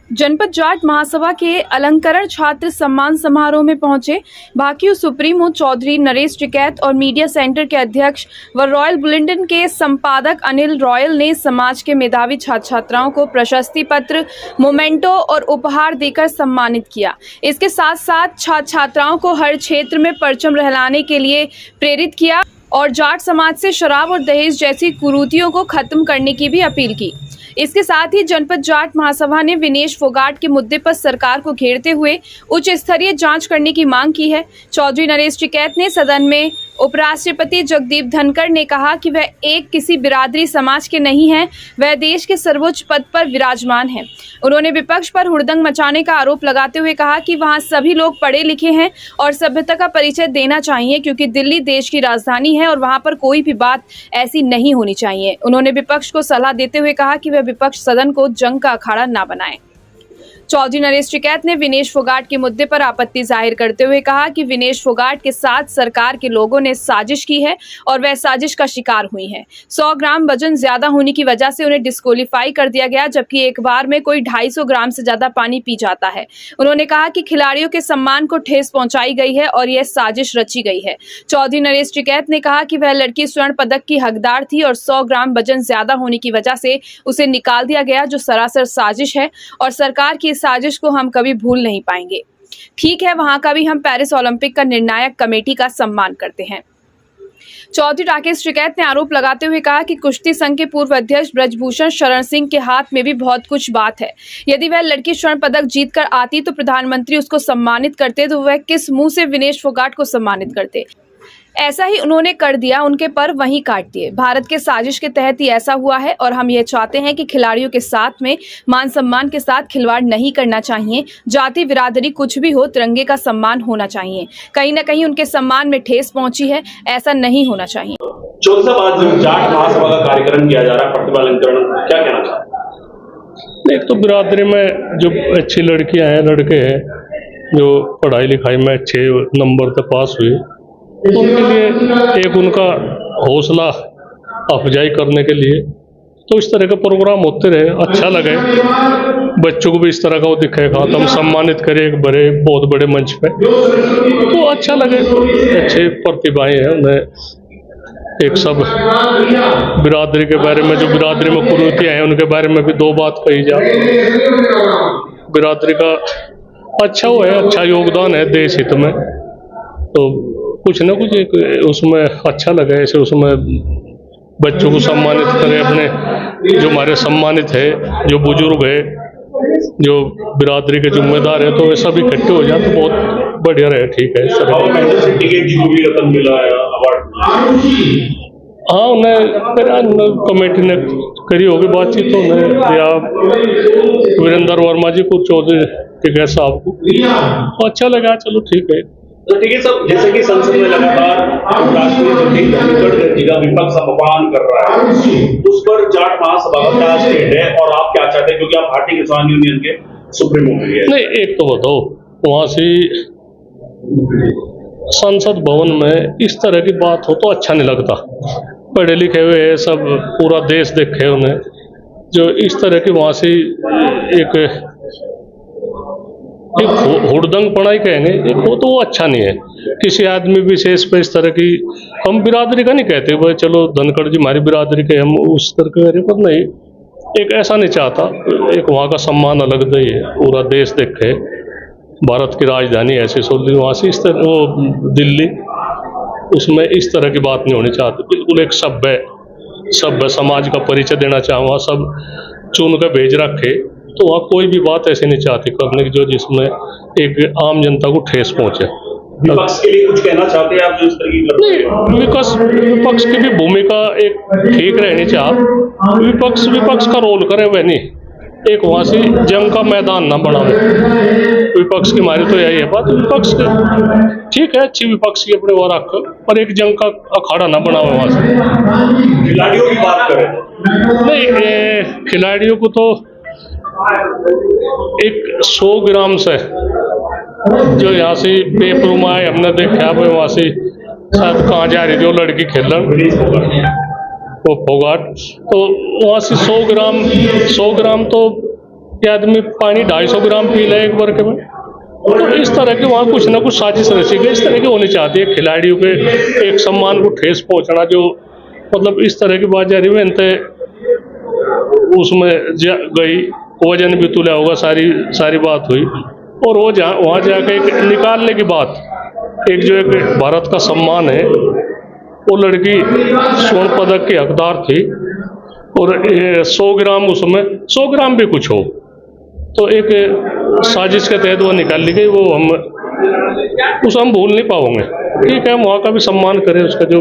जनपद जाट महासभा के अलंकरण छात्र सम्मान समारोह में पहुंचे भाकियू सुप्रीमो चौधरी नरेश टिकैत और मीडिया सेंटर के अध्यक्ष व रॉयल बुलेटिन के संपादक अनिल रॉयल ने समाज के मेधावी छात्र छात्राओं को प्रशस्ति पत्र, मोमेंटो और उपहार देकर सम्मानित किया। इसके साथ साथ छात्र छात्राओं को हर क्षेत्र में परचम लहराने के लिए प्रेरित किया और जाट समाज से शराब और दहेज जैसी कुरीतियों को खत्म करने की भी अपील की। इसके साथ ही जनपद जाट महासभा ने विनेश फोगाट के मुद्दे पर सरकार को घेरते हुए उच्च स्तरीय जांच करने की मांग की है। चौधरी नरेश टिकैत ने सदन में उपराष्ट्रपति जगदीप धनखड़ ने कहा कि वह एक किसी बिरादरी समाज के नहीं हैं, वह देश के सर्वोच्च पद पर विराजमान हैं। उन्होंने विपक्ष पर हुड़दंग मचाने का आरोप लगाते हुए कहा कि वहां सभी लोग पढ़े लिखे हैं और सभ्यता का परिचय देना चाहिए, क्योंकि दिल्ली देश की राजधानी है और वहां पर कोई भी बात ऐसी नहीं होनी चाहिए। उन्होंने विपक्ष को सलाह देते हुए कहा कि वह विपक्ष सदन को जंग का अखाड़ा न बनाए। चौधरी नरेश टिकैत ने विनेश फोगाट के मुद्दे पर आपत्ति जाहिर करते हुए कहा कि विनेश फोगाट के साथ सरकार के लोगों ने साजिश की है और वह साजिश का शिकार हुई हैं। 100 ग्राम वजन ज्यादा होने की वजह से उन्हें डिस्क्वालीफाई कर दिया गया, जबकि एक बार में कोई 250 ग्राम से ज्यादा पानी पी जाता है। उन्होंने कहा कि खिलाड़ियों के सम्मान को ठेस पहुंचाई गई है और यह साजिश रची गई है। चौधरी नरेश टिकैत ने कहा कि वह लड़की स्वर्ण पदक की हकदार थी और 100 ग्राम वजन ज्यादा होने की वजह से उसे निकाल दिया गया, जो सरासर साजिश है और सरकार की साजिश को हम कभी भूल नहीं पाएंगे। ठीक है, वहां का भी हम पेरिस ओलंपिक का निर्णायक कमेटी का सम्मान करते हैं। चौधरी राकेश टिकैत ने आरोप लगाते हुए कहा कि कुश्ती संघ के पूर्व अध्यक्ष ब्रजभूषण शरण सिंह के हाथ में भी बहुत कुछ बात है। यदि वह लड़की स्वर्ण पदक जीतकर आती तो प्रधानमंत्री उसको सम्मानित करते, तो वह किस मुंह से विनेश फोगाट को सम्मानित करते? ऐसा ही उन्होंने कर दिया, उनके पर वहीं काट दिए। भारत के साजिश के तहत ही ऐसा हुआ है और हम ये चाहते हैं कि खिलाड़ियों के साथ में मान सम्मान के साथ खिलवाड़ नहीं करना चाहिए। जाति बिरादरी कुछ भी हो, तिरंगे का सम्मान होना चाहिए। कहीं ना कहीं उनके सम्मान में ठेस पहुंची है, ऐसा नहीं होना चाहिए। चौधरी साहब, आज जाट महासभा का कार्यक्रम किया जा रहा है, प्रतिभा अलंकरण, क्या कहना चाहते हैं? एक तो बिरादरी में जो अच्छी लड़कियां हैं, लड़के हैं, जो पढ़ाई लिखाई में अच्छे नंबर तक पास हुए, उनके लिए एक उनका हौसला अफजाई करने के लिए तो इस तरह के प्रोग्राम होते रहे, अच्छा लगे। बच्चों को भी इस तरह का वो दिखेगा तो हम सम्मानित करें एक बहुत बड़े मंच पे, तो अच्छा लगे। अच्छे प्रतिभाएं हैं, उन्हें एक सब बिरादरी के बारे में, जो बिरादरी में कुरीतियां हैं उनके बारे में भी दो बात कही जाए। बिरादरी का अच्छा वो है, अच्छा योगदान है देश हित में, तो कुछ ना कुछ एक उसमें अच्छा लगे। ऐसे उसमें बच्चों को सम्मानित करें, अपने जो हमारे सम्मानित है, जो बुजुर्ग है, जो बिरादरी के जिम्मेदार है, तो ऐसा भी इकट्ठे हो जाए तो बहुत बढ़िया रहे। ठीक है, हाँ, उन्हें कमेटी ने करी होगी बातचीत, तो उन्हें या वीरेंद्र वर्मा जी को, चौधरी टिकैत साहब को, तो अच्छा लगा। चलो ठीक है। तो ठीक है सब, जैसे कि संसद में लगातार राष्ट्रपति जगदीप धनखड़ जी का विपक्ष अपमान कर रहा है, उस पर जाट महासभा का क्या स्टेट है और आप क्या चाहते हैं, क्योंकि आप भारतीय किसान यूनियन के सुप्रीमो हैं? नहीं, एक तो बताओ, वहां से संसद भवन में इस तरह की बात हो तो अच्छा नहीं लगता। पढ़े लिखे हुए है सब, पूरा देश देखे उन्हें, जो इस तरह की वहां से एक हुड़दंग पढ़ाई कहेंगे, एक वो तो वो अच्छा नहीं है। किसी आदमी विशेष पे इस तरह की, हम बिरादरी का नहीं कहते भाई चलो धनखड़ जी हमारी बिरादरी के, हम उस तरह के पर नहीं, एक ऐसा नहीं चाहता। एक वहाँ का सम्मान अलग ही है, पूरा देश देखे, भारत की राजधानी ऐसी सोच, वहाँ से इस तरह वो दिल्ली, उसमें इस तरह की बात नहीं होनी चाहती। बिल्कुल एक सभ्य समाज का परिचय देना चाहे, वहाँ सब चुन कर भेज रखे, तो वहाँ कोई भी बात ऐसे नहीं चाहती करने की जो जिसमें एक आम जनता को ठेस पहुंचे। विपक्ष के लिए कुछ कहना चाहते हैं आप जो इस तरह की? नहीं, विपक्ष की भी भूमिका एक ठीक रहनी चाहिए। विपक्ष का रोल करे, वह नहीं एक वहाँ से जंग का मैदान ना बनावे। विपक्ष की हमारी तो यही है बात, विपक्ष ठीक है, अच्छी विपक्ष की अपने वो रख, पर एक जंग का अखाड़ा ना बनावे वहाँ से। खिलाड़ियों की बात करें नहीं, खिलाड़ियों को तो एक 100 ग्राम से जो यहाँ से पेपर में आए, हमने देखा वहाँ से शायद कहाँ जा रही थी वो लड़की खेलन, वो फोगाट, तो वहाँ से 100 ग्राम तो कि आदमी पानी 250 ग्राम पी ले एक वर्ग में। तो इस तरह की वहाँ कुछ ना कुछ साजिश रची गई, इस तरह की होनी चाहती है। खिलाड़ियों के एक सम्मान को ठेस पहुँचना, जो मतलब इस तरह की बात जा रही है, अंत उसमें गई, वजन भी तुला होगा, सारी बात हुई। और वो वहाँ जाके एक निकालने की बात, एक जो एक भारत का सम्मान है, वो लड़की स्वर्ण पदक की हकदार थी और 100 ग्राम, उसमें 100 ग्राम भी कुछ हो, तो एक साजिश के तहत वो निकाल ली गई। वो हम भूल नहीं पाओगे। ठीक है, वहाँ का भी सम्मान करें, उसका जो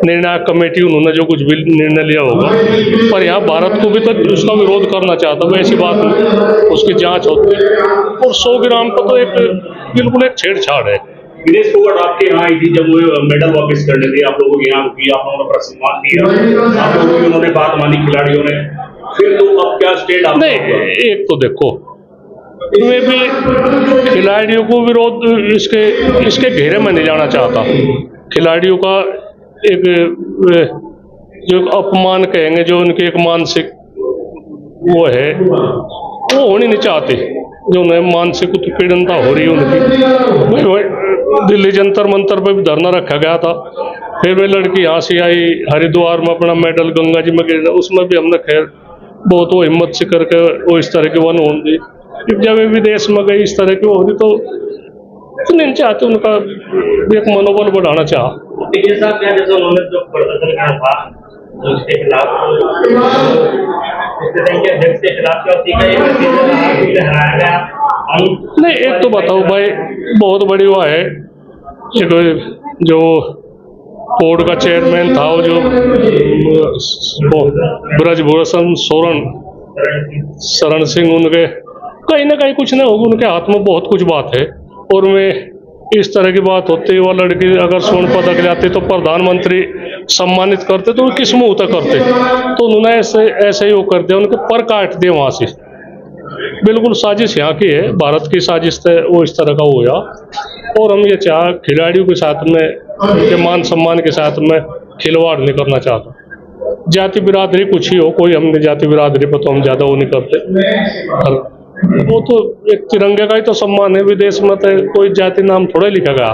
निर्णायक कमेटी उन्होंने जो कुछ भी निर्णय लिया होगा, पर यहाँ भारत को भी तो उसका विरोध करना चाहता है, ऐसी बात नहीं, उसकी जांच होती है। और 100 ग्राम का तो एक बिल्कुल एक छेड़छाड़ है। विनेश फोगाट आपके यहाँ आई थी जब वो मेडल वापस करने थे, आप लोगों के यहाँ रुकी, आप लोगों ने बड़ा सम्मान दिया, आप लोगों की उन्होंने बात मानी खिलाड़ियों ने, फिर तो अब क्या स्टेट आप नहीं, एक तो देखो, मैं भी खिलाड़ियों को विरोध इसके घेरे में नहीं जाना चाहता। खिलाड़ियों का एक जो अपमान कहेंगे, जो उनकी एक मानसिक वो है, वो होनी नहीं चाहती, जो उन्हें मानसिक उत्पीड़नता हो रही है उनकी। दिल्ली जंतर मंतर पे भी धरना रखा गया था, फिर वे लड़की यहाँ से आई, हरिद्वार में अपना मेडल गंगा जी में गिरना, उसमें भी हमने खैर बहुत वो हिम्मत से करके वो इस तरह की वन होन दी। जब विदेश में गई इस तरह की होगी तो नहीं चाहते, उनका एक मनोबल बढ़ाना चाह। जैसे उन्होंने जो प्रदर्शन किया था उसके खिलाफ, अध्यक्ष के खिलाफ हराया गया। नहीं, एक तो बताओ भाई, बहुत बड़ी वो है, जो बोर्ड का चेयरमैन था, वो जो ब्रजभूषण शरण सिंह, उनके कहीं ना कहीं कुछ ना होगा, उनके हाथ में बहुत कुछ बात है। और मैं इस तरह की बात होती है, वो लड़की अगर स्वर्ण पदक लाती तो प्रधानमंत्री सम्मानित करते, तो वो किस मुँह तक करते, तो उन्होंने ऐसे ही वो कर दिया, उनके पर काट दिए वहाँ से। बिल्कुल साजिश यहाँ की है, भारत की साजिश है, वो इस तरह का हुआ। और हम ये चाह खिलाड़ियों के साथ में, उनके मान सम्मान के साथ में खिलवाड़ नहीं करना चाहता। जाति बिरादरी कुछ ही हो, कोई हमने जाति बिरादरी पर तो हम ज़्यादा वो नहीं करते। वो तो एक तिरंगे का ही तो सम्मान है। विदेश में तो कोई जाति नाम थोड़ा लिखा गया,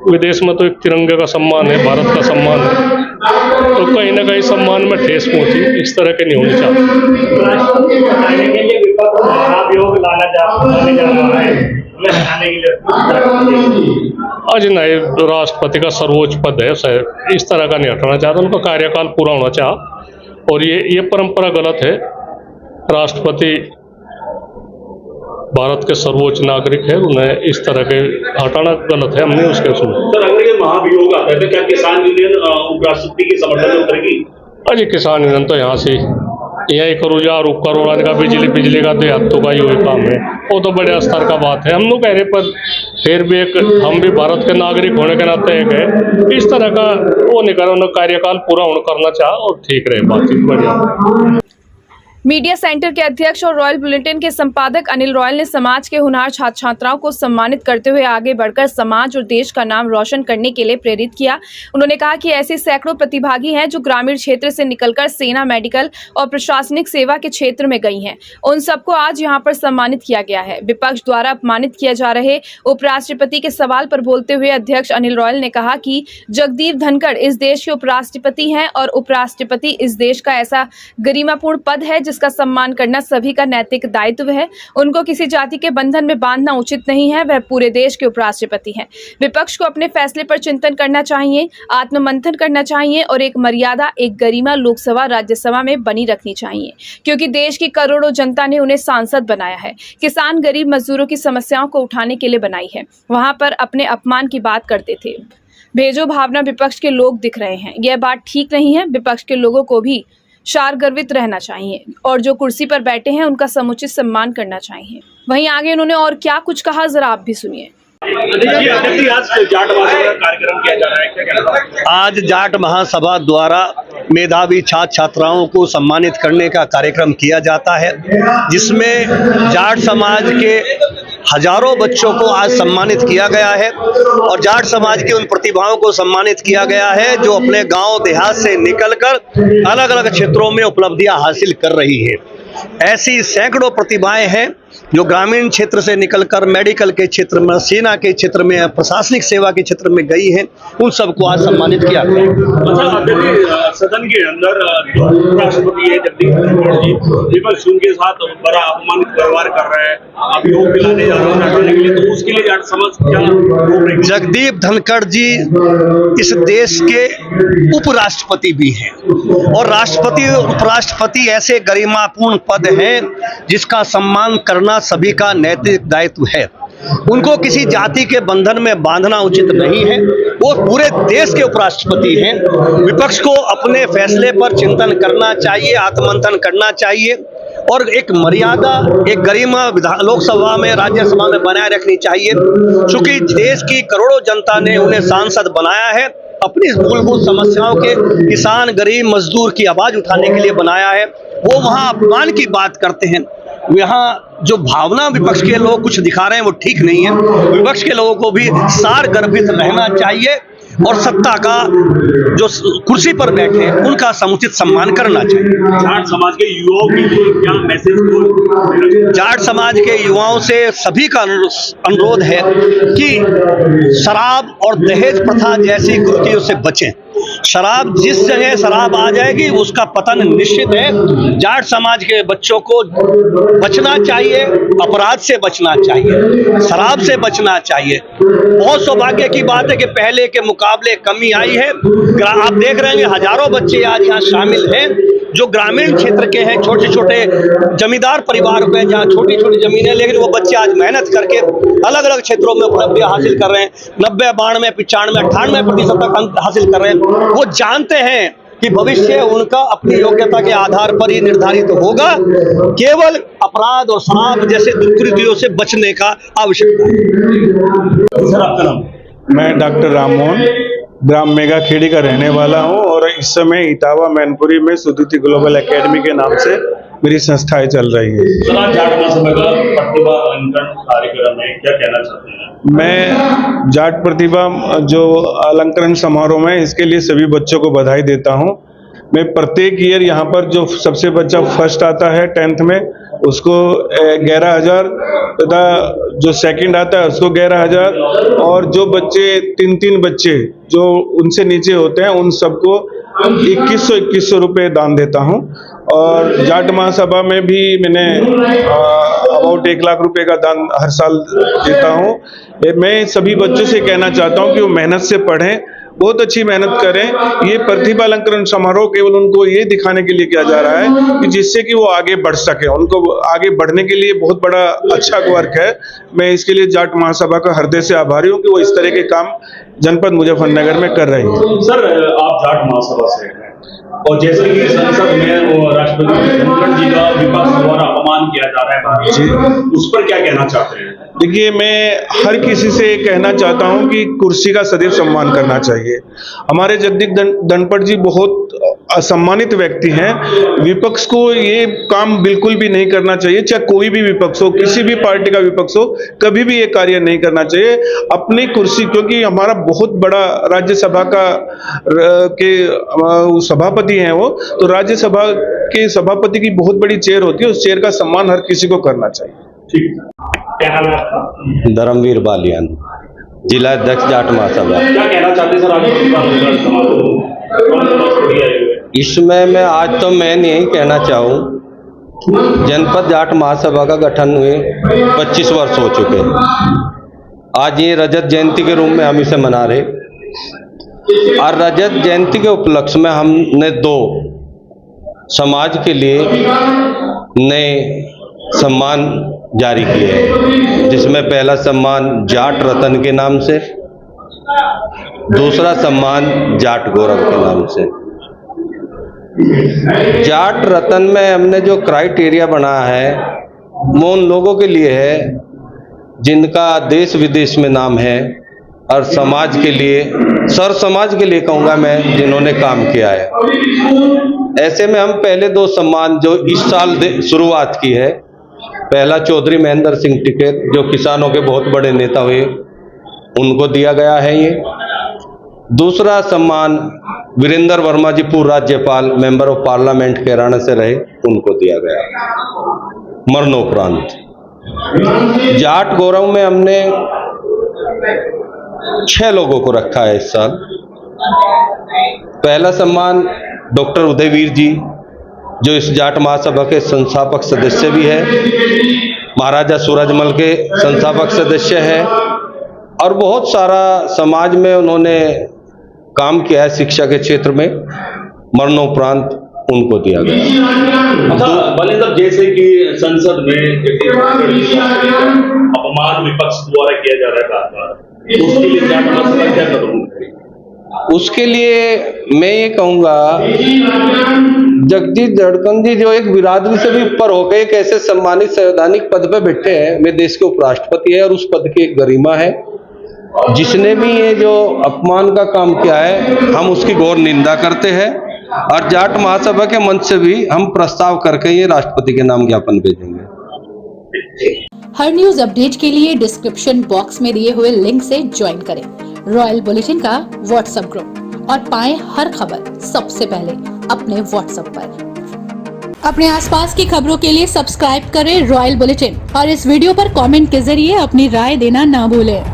विदेश में तो एक तिरंगे का सम्मान है, भारत का सम्मान है, तो कहीं ना कहीं सम्मान में ठेस पहुंची, इस तरह के नहीं होनी चाहिए। आज नहीं, राष्ट्रपति का सर्वोच्च पद है, इस तरह का नहीं हटाना चाहता, उनका कार्यकाल पूरा होना चाह। और ये परंपरा गलत है। राष्ट्रपति भारत के सर्वोच्च नागरिक है, उन्हें इस तरह के हटाना गलत है, हमने उसके सुना। सर, अगर ये महाभियोग आता है तो क्या किसान यूनियन उपराष्ट्रपति के समर्थन में उतरेगी? अरे किसान यूनियन तो यहाँ से यही करो जा रुक करो, का बिजली का देहातों का ही काम है, वो तो बड़े स्तर का बात है। हम लोग कह रहे, पर फिर भी एक हम भी भारत के नागरिक होने के नाते एक है, इस तरह का वो नहीं करा, उन्हें कार्यकाल पूरा होना करना चाह और ठीक रहे, बातचीत बढ़िया। मीडिया सेंटर के अध्यक्ष और रॉयल बुलेटिन के संपादक अनिल रॉयल ने समाज के होनहार छात्र छात्राओं को सम्मानित करते हुए आगे बढ़कर समाज और देश का नाम रोशन करने के लिए प्रेरित किया। उन्होंने कहा कि ऐसे सैकड़ों प्रतिभागी हैं जो ग्रामीण क्षेत्र से निकलकर सेना, मेडिकल और प्रशासनिक सेवा के क्षेत्र में गई हैं। उन सबको आज यहां पर सम्मानित किया गया है। विपक्ष द्वारा अपमानित किया जा रहे उपराष्ट्रपति के सवाल पर बोलते हुए अध्यक्ष अनिल रॉयल ने कहा कि जगदीप धनखड़ इस देश के उपराष्ट्रपति हैं और उपराष्ट्रपति इस देश का ऐसा गरिमापूर्ण पद है जिसका सम्मान करना सभी का नैतिक दायित्व है। उनको किसी जाति के बंधन में बांधना उचित नहीं है। वह पूरे देश के उपराष्ट्रपति हैं। विपक्ष को अपने फैसले पर चिंतन करना चाहिए, आत्ममंथन करना चाहिए और एक मर्यादा, एक गरिमा लोकसभा राज्यसभा में बनी रखनी चाहिए, क्योंकि देश की करोड़ों जनता ने उन्हें सांसद बनाया है। किसान, गरीब मजदूरों की समस्याओं को उठाने के लिए बनाई है। वहां पर अपने अपमान की बात करते थे। भेजो भावना विपक्ष के लोग दिख रहे हैं, यह बात ठीक नहीं है। विपक्ष के लोगों को भी शार गर्वित रहना चाहिए और जो कुर्सी पर बैठे हैं उनका समुचित सम्मान करना चाहिए। वहीं आगे उन्होंने और क्या कुछ कहा, जरा आप भी सुनिए। आज जाट महासभा द्वारा मेधावी छात्र छात्राओं को सम्मानित करने का कार्यक्रम किया जाता है, जिसमें जाट समाज के हजारों बच्चों को आज सम्मानित किया गया है और जाट समाज के उन प्रतिभाओं को सम्मानित किया गया है जो अपने गांव देहात से निकलकर अलग अलग क्षेत्रों में उपलब्धियां हासिल कर रही है। ऐसी सैकड़ों प्रतिभाएं हैं जो ग्रामीण क्षेत्र से निकलकर मेडिकल के क्षेत्र में, सेना के क्षेत्र में, प्रशासनिक सेवा के क्षेत्र में गई हैं। उन सबको आज सम्मानित किया गया। अच्छा, सदन के अंदर राष्ट्रपति है जगदीप धनखड़ जी, विपक्ष उनके साथ बड़ा अपमानित व्यवहार कर रहा है, अब योग पिलाने जा रहे हैं के लिए, तो उसके लिए जाट समाज क्या? जगदीप धनखड़ जी इस देश के उपराष्ट्रपति भी हैं और राष्ट्रपति उपराष्ट्रपति ऐसे गरिमापूर्ण पद हैं जिसका सम्मान करना सभी का नैतिक दायित्व है। उनको किसी जाति के बंधन में बांधना उचित नहीं है। वो पूरे देश के उपराष्ट्रपति हैं। विपक्ष को अपने फैसले पर चिंतन करना चाहिए, आत्ममंथन करना चाहिए और एक मर्यादा, एक गरिमा लोकसभा में, राज्यसभा में बनाए रखनी चाहिए। चूंकि देश की करोड़ों जनता ने उन्हें सांसद बनाया है, अपनी मूलभूत समस्याओं के, किसान, गरीब, मजदूर की आवाज उठाने के लिए बनाया है, वो वहां अपमान की बात करते हैं। यहाँ जो भावना विपक्ष के लोग कुछ दिखा रहे हैं वो ठीक नहीं है। विपक्ष के लोगों को भी सार गर्भित रहना चाहिए और सत्ता का जो कुर्सी पर बैठे हैं उनका समुचित सम्मान करना चाहिए। जाट समाज के युवाओं के लिए क्या मैसेज? जाट समाज के युवाओं से सभी का अनुरोध है कि शराब और दहेज प्रथा जैसी कुरीतियों से बचें। शराब, जिस जगह शराब आ जाएगी उसका पतन निश्चित है। जाट समाज के बच्चों को बचना चाहिए, अपराध से बचना चाहिए, शराब से बचना चाहिए। बहुत सौभाग्य की बात है कि पहले के मुकाबले कमी आई है। आप देख रहे हैं हजारों बच्चे आज यहाँ शामिल हैं जो ग्रामीण क्षेत्र के हैं, छोटे छोटे जमींदार परिवार में, जहाँ छोटी छोटी जमीनें, लेकिन वो बच्चे आज मेहनत करके अलग अलग क्षेत्रों में उपलब्धियां हासिल कर रहे हैं। 90, 92, 95, 98% तक अंक हासिल कर रहे हैं। वो जानते हैं कि भविष्य उनका अपनी योग्यता के आधार पर ही निर्धारित होगा। केवल अपराध और शराब जैसे दुष्कृतियों से बचने का आवश्यकता है। सर, आपका नाम? मैं डॉक्टर राममोहन ग्राम मेगा खेड़ी का रहने वाला हूं और इस समय इटावा मैनपुरी में सुदीति ग्लोबल एकेडमी के नाम से मेरी संस्थाएं चल रही है। सर, आज जाट महासभा का प्रतिभा अलंकरण कार्यक्रम में क्या कहना चाहते हैं? मैं जाट प्रतिभा जो अलंकरण समारोह में, इसके लिए सभी बच्चों को बधाई देता हूं। मैं प्रत्येक ईयर यहाँ पर जो सबसे बच्चा फर्स्ट आता है 10th में उसको 11,000 तथा जो सेकंड आता है उसको 11,000 और जो बच्चे 3 बच्चे जो उनसे नीचे होते हैं उन सबको 2100 रुपये दान देता हूं। और जाट महासभा में भी मैंने अबाउट 1 लाख रुपए का दान हर साल देता हूं। मैं सभी बच्चों से कहना चाहता हूं कि वो मेहनत से पढ़ें, बहुत अच्छी मेहनत करें। ये प्रतिभा अलंकरण समारोह केवल उनको ये दिखाने के लिए किया जा रहा है कि जिससे कि वो आगे बढ़ सके, उनको आगे बढ़ने के लिए बहुत बड़ा अच्छा वर्क है। मैं इसके लिए जाट महासभा का हृदय से आभारी हूँ कि वो इस तरह के काम जनपद मुजफ्फरनगर में कर रही है। सर, आप जाट महासभा से हैं और जैसे कि संसद में राष्ट्रपति धनखड़ जी का विपक्ष द्वारा अपमान किया जा रहा है जी, उस पर क्या कहना चाहते हैं? देखिए, मैं हर किसी से कहना चाहता हूं कि कुर्सी का सदैव सम्मान करना चाहिए। हमारे जगदीप धनखड़ जी बहुत असम्मानित व्यक्ति हैं। विपक्ष को ये काम बिल्कुल भी नहीं करना चाहिए, चाहे कोई भी विपक्ष हो, किसी भी पार्टी का विपक्ष हो, कभी भी ये कार्य नहीं करना चाहिए। अपनी कुर्सी, क्योंकि हमारा बहुत बड़ा राज्यसभा का के सभापति हैं वो, तो राज्यसभा के सभापति की बहुत बड़ी चेयर होती है, उस चेयर का सम्मान हर किसी को करना चाहिए। ठीक, क्या नाम है आपका? धर्मवीर बालियान, जिला अध्यक्ष जाट महासभा। क्या कहना चाहते हैं सर आज इसमें मैं आज तो मैं यही कहना चाहूँ, जनपद जाट महासभा का गठन हुए 25 वर्ष हो चुके हैं। आज ये रजत जयंती के रूप में हम इसे मना रहे और रजत जयंती के उपलक्ष्य में हमने 2 समाज के लिए नए सम्मान जारी किए हैं, जिसमें पहला सम्मान जाट रतन के नाम से, दूसरा सम्मान जाट गौरव के नाम से। जाट रतन में हमने जो क्राइटेरिया बनाया है वो उन लोगों के लिए है जिनका देश विदेश में नाम है और समाज के लिए, सर समाज के लिए कहूँगा मैं, जिन्होंने काम किया है। ऐसे में हम पहले 2 सम्मान जो इस साल शुरुआत की है, पहला चौधरी महेंद्र सिंह टिकैत जो किसानों के बहुत बड़े नेता हुए, उनको दिया गया है ये। दूसरा सम्मान वीरेंद्र वर्मा जी पूर्व राज्यपाल मेंबर ऑफ पार्लियामेंट कैराना से रहे, उनको दिया गया मरणोपरांत। जाट गौरव में हमने 6 लोगों को रखा है इस साल। पहला सम्मान डॉक्टर उदयवीर जी, जो इस जाट महासभा के संस्थापक सदस्य भी है, महाराजा सूरजमल के संस्थापक सदस्य है, और बहुत सारा समाज में उन्होंने काम किया है शिक्षा के क्षेत्र में। मरणोपरांत उनको दिया गया। अच्छा बने साहब, जैसे कि संसद में अपमान विपक्ष द्वारा किया जा रहा है बार-बार, तो उसके लिए जाट महासभा क्या करोगे? उसके लिए मैं ये कहूँगा, जगदीश धड़कन जी जो एक बिरादरी से भी ऊपर होकर एक ऐसे सम्मानित संवैधानिक पद पे बैठे हैं, वे देश के उपराष्ट्रपति है और उस पद की एक गरिमा है। जिसने भी ये जो अपमान का काम किया है, हम उसकी घोर निंदा करते हैं और जाट महासभा के मंच से भी हम प्रस्ताव करके ये राष्ट्रपति के नाम ज्ञापन भेजेंगे। हर न्यूज अपडेट के लिए डिस्क्रिप्शन बॉक्स में दिए हुए लिंक से ज्वाइन करें रॉयल बुलेटिन का व्हाट्सएप ग्रुप और पाएं हर खबर सबसे पहले अपने व्हाट्सएप पर। अपने आसपास की खबरों के लिए सब्सक्राइब करें रॉयल बुलेटिन और इस वीडियो पर कमेंट के जरिए अपनी राय देना ना भूलें।